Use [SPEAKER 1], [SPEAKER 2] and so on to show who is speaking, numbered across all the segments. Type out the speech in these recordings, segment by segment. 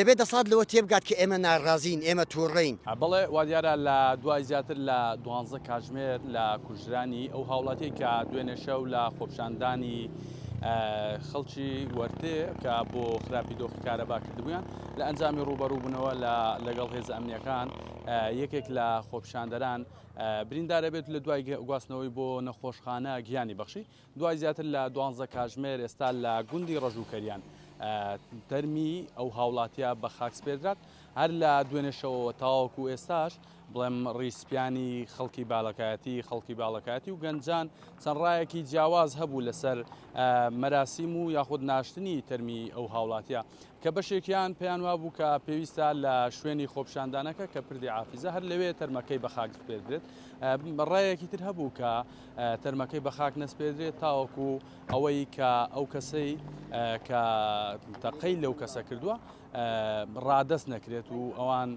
[SPEAKER 1] دەبێت دەسات لەوە تێبگات کە ئێمە ناڕازین، ئێمە تووڕین.
[SPEAKER 2] بەڵێ وا دیارە لە دوای زیاتر لە 12 کاتژمێر لە کوژرانی ئەو هاوڵاتی کە دوێنێ شەو لە خۆپشاندانی خەڵکی وەرتێ کە بۆ خراپی دۆخی کارەبا کردبوویان لە ئەنجامی ڕوبەڕووبوونەوە لەگەڵ هێز ئەمنیەکان یەکێک لە خۆپشاندەران بریندارە بێت لە دوای گواستنەوەی بۆ نەخۆشخانە گیانی بەخشی. دوای زیاتر لە 12 کاتژمێر ئێستا لە گوندی ڕەژووکەریان تەرمی ئەو هاوڵاتیە بە خاکسپێدرات هەر لە دوێنێشەوە تاواکو ئێستاش بڵێم ڕیسپیانی خەڵکی باڵەکایەتی و گەنجان چەند ڕایەکی جیاواز هەبوو لەسەر مەراسیم و یاخود ناشتنی تەرمی ئەو هاوڵاتیە کە بەشێکیان پێیان وابوو کە پێویستە لە شوێنی خۆپشاندانەکە کە پردی عافیزە هەر لەوێ تەرمەکەی بە خاک سپێدرێت. ڕایەکی تر هەبوو کە تەرمەکەی بە خاک نەسپێدرێت تاوەکو ئەوەی کە ئەو کەسەی کە تەقەی لەو کەسە کردووە ڕادەست نەکرێت و ئەوان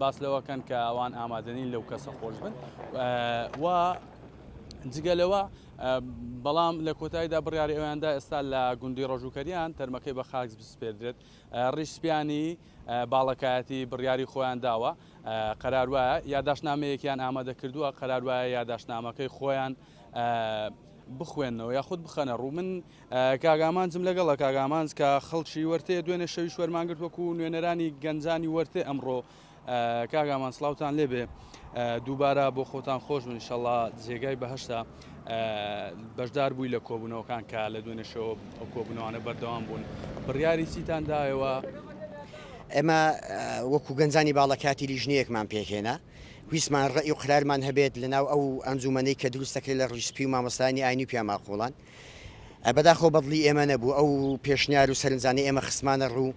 [SPEAKER 2] باس لەوەکەن کە ئەوان ئامادەنین لەو کەسە خۆش بن و جگەلەوە بەڵام لە کۆتاییدا بڕیاری ئەویاندا ئێستا لە گوندی ڕەژووکەریان تەرمەکەی بە خاک بسپێدرێت. ڕیسپیانی باڵەکایەتی بڕیاری خۆیان داوە قەرار وایە یاداشنامەیەکیان ئامادە کردووە قەرار وایە یاداشنامەکەی خۆیان بخوێنەوە یاخود بخەنە ڕوو. من کاگامانجم لەگەڵە کاگامانز کە خەڵکی وەرتێ دوێنێ شەوی شوەرمانگرت وەکو نوێنەرانی گەنجانی وەرتێ ئەمڕۆ کاگامان سڵاوتان لێبێ دووبارە بۆ خۆتان خۆش بن ئینشەڵڵا جێگای بەهەشتا بەشدار بووی لە کۆبوونەوەکان کە لە دوێنێشەوە ئەو کۆبوونەوانە بەردەوام بوون بڕیاری چیتان دایەوە؟
[SPEAKER 1] ئێمە وەکو گەنجانی باڵەکاتی لیژنەیەکمان پێکێنا ویسمان ڕێی و قرارمان هەبێت لەناو ئەو ئەنجومەنەی کە دروستەکرێت لە ڕیسپی و مامۆستانی ئاینی پیاماقۆڵان بەداخۆ بەدڵی ئێمە نەبوو ئەو پێشنیار و سەرنجانەی ئێمە خسمانە ڕوو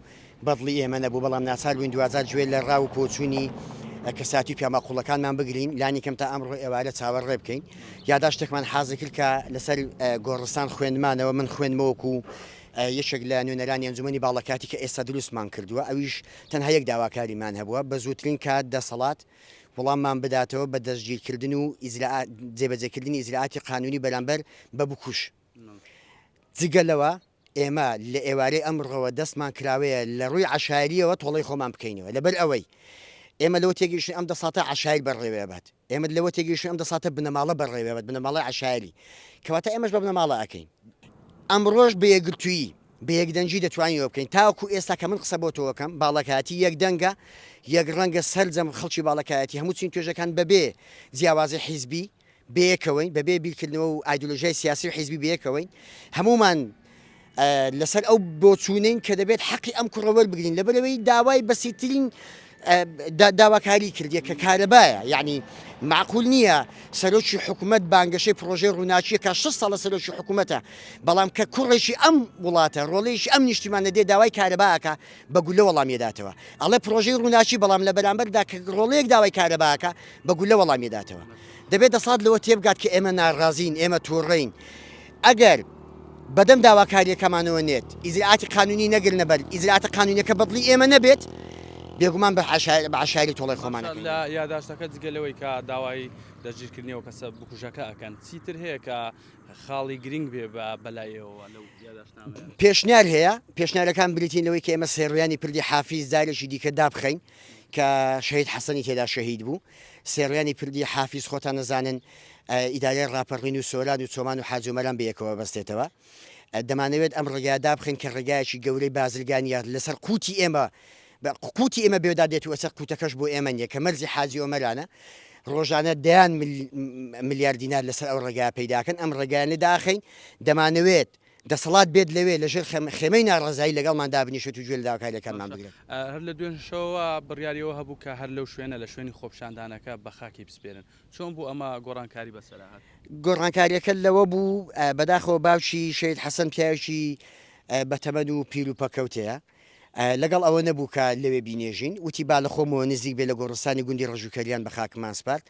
[SPEAKER 1] بەدڵی ئێمە نەبوو بەڵام ناچار بووین دوازار گوێ لە ڕاو پۆچوونی کەساتی و پیاماقۆڵەکانمان بگرین لانی کەم تا ئەمڕۆ ئێوارە چاوەڕێ بکەین. یاداشتێکمان حازە کرد کە لەسەر گۆڕستان خوێنمانەوە من خوێنمەوەکو یەکێک لە نوێنەرانی ئەنجومەنی باڵەکاتی کە ئێستا دروستمان کردووە ئەویش تەنها یەک داواکاریمان هەبووە بە زووترین کات دەسەڵات وەڵاممان بداتەوە بە دەستگیرکردن و جێبەجێکردنی ئیزراعاتی قانونی بەرامبەر بە بکوش. جگەلەوە ئێمە لە ئێوارەی ئەمڕۆوە دەستمان کراوەیە لە ڕووی عشایریەوە تۆڵی خۆمان بکەینەوە لەبەر ئەوەی ئێمە لەوە تێگەیشتن ئەم دەساتە عشایر بەڕێوێ بێت ئێمە لەوە تێگەیشتن ئەم دەساتە بنەماڵە بەڕێوێ بێت بنەماڵی عشایری کەواتە ئێمەش بە بنەماڵە ئەکەین. ئەمڕۆژ بە یەکگرتووی بە یەکدەنجی دەتوانینەوە بکەین تاوەکو ئێستا کە من قسە بۆ تۆوەکەم باڵەکاتی یەک دەنگە یەک ڕەنگە سەرجەم خەڵکی باڵەکایەتی هەموو چین توێژەکان بەبێ جیاوازی حیزبی بەیەکەوەین بەبێ بیرکردنەوە و ئایدۆلۆژیای سیاسی و حیزبی بەیەکەوەین هەمومان لەسەر ئەو بۆچوونین کە دەبێت حەقی ئەم کوڕەوەل بگرین لەبەرەوەی داوای بەسیترین داواکاری کردیە کە کارەبایە یعنی معقول نییە سەرۆکی حکوومەت بانگەشەی پرۆژەی ڕووناچیە کە 6 ساڵە سەرۆکی حکوومەتە بەڵام کە کوڕێکی ئەم وڵاتە ڕۆڵەیەکی ئەم نیشتیمانە دێ داوای کارەباکە بە گولە وەڵامیداتەوە ئەڵێ پرۆژەی ڕووناچی بەڵام لە بەرامبەردا کە ڕۆڵەیەک داوای کارەباکە بە گولە وەڵامیداتەوە. دەبێت دەسات لەوە تێبگات کە ئێمە ناڕازین ئێمە تووڕین ئەگەر بەدەم داواکاریەکەمانەوە نێت ئیزراعاتی قانونی نەگرنە بەر ئیزراعاتە قانونیەکە بەدڵی ئێمە نەبێت بێگومان بە عشایری تۆڵی خۆمانە
[SPEAKER 2] لە یاداشتەکە جگەلەوەی کە داوای دەستگیرکردنەوە کەسە بکوژەکە ئەکەن چیتر هەیە کە خاڵی گرنگ بێ بە بەلایەوە لەو یاداشتنامە
[SPEAKER 1] پێشنیار هەیە پێشنیارەکان بریتینەوەی کە ئێمە سێڕویانی پردی حافیز دارێکی دیکە دابخەین کە شەهید حەسەنی تێدا شەهید بوو سێڕویانی پردی حافیز خۆتان نەزانن ئیدارەی ڕاپەڕین و سۆران و چۆمان و حاجومەران بەیەکەوە بەستێتەوە دەمانەوێت ئەم ڕێگای دابخین کە ڕێگایەکی گەورەی بازرگانیە لەسەر قوتی ئێمە قوتی ئێمە بێدا دێتەوە سەر قوتەکەش بۆ ئێمە نیە کە مەرجی حاجی ئۆمەرانە ڕۆژانە دەیان ملیار دینار لەسەر ئەو ڕێگای پەیداکەن ئەم ڕێگایانە داخین دەمانەوێت دەسەڵات بێت لەوێ لەژێر خێمەی ناڕزایی لەگەڵمان دابنیشێت و گوێ لە داواکاریەکانمان بگرێت.
[SPEAKER 2] هەر لە دوێنشەوە بڕیاریەوە هەبوو کە هەر لەو شوێنە لە شوێنی خۆپشاندانەکە بە خاکی بسپێرن چۆن بوو ئەمە گۆڕانکاری بەسەرهات؟
[SPEAKER 1] گۆڕانکاریەکە لەوە بوو بەداخەوە باوکی شەید حەسەن پیاوێکی بەتەمەن و پیر و پەکەوتەیە لەگەڵ ئەوە نەبوو کە لەوێ بینێژین وتی با لە خۆمەوە نزیک بێ لە گۆڕستانی گوندی ڕەژووکەریان بە خاکمان سپارد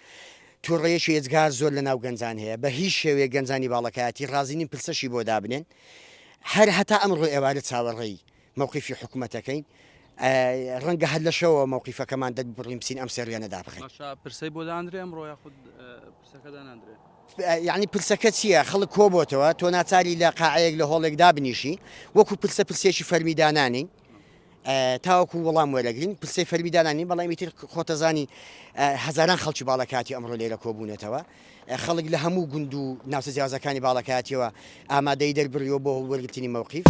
[SPEAKER 1] تووڕێیەکی ێجگار زۆر لە ناو گەنجان هەیە بە هیچ شێوەیە گەنجانی باڵەکایەتی ڕازینین پرسەشی بۆ دابنێن هەر هەتا ئەمڕۆ ئێوارە چاوەڕێی مووقیفی حکوومەتەکەین ڕەنگە هەر لەشەوە مووقیفەکەمان دەبڕیم بچین ئەم سێڕویانە دابخین.
[SPEAKER 2] پرسەی بۆ دانرێ ئەمڕۆ یاخود پرسەکە داناندرێ؟
[SPEAKER 1] یعنی پرسەکە چییە خەڵک کۆبۆتەوە تۆ ناچاری لە قاعەیەک لە هۆڵێک دابنیشی وەکو پرسێکی فەرمیدانانی تاوەکو وەڵام وەرەگرین پرسەی فەرمیدانانی بەڵامی تر خۆتەزانی هەزاران خەڵکی باڵەکاتی ئەمڕۆ لێرە کۆبوونێتەوە خەڵک لە هەموو گوند و ناوچە جیاوازەکانی باڵەکاتیەوە ئامادەی دەربڕیەوە بۆ وەرگرتنی مەوقیف.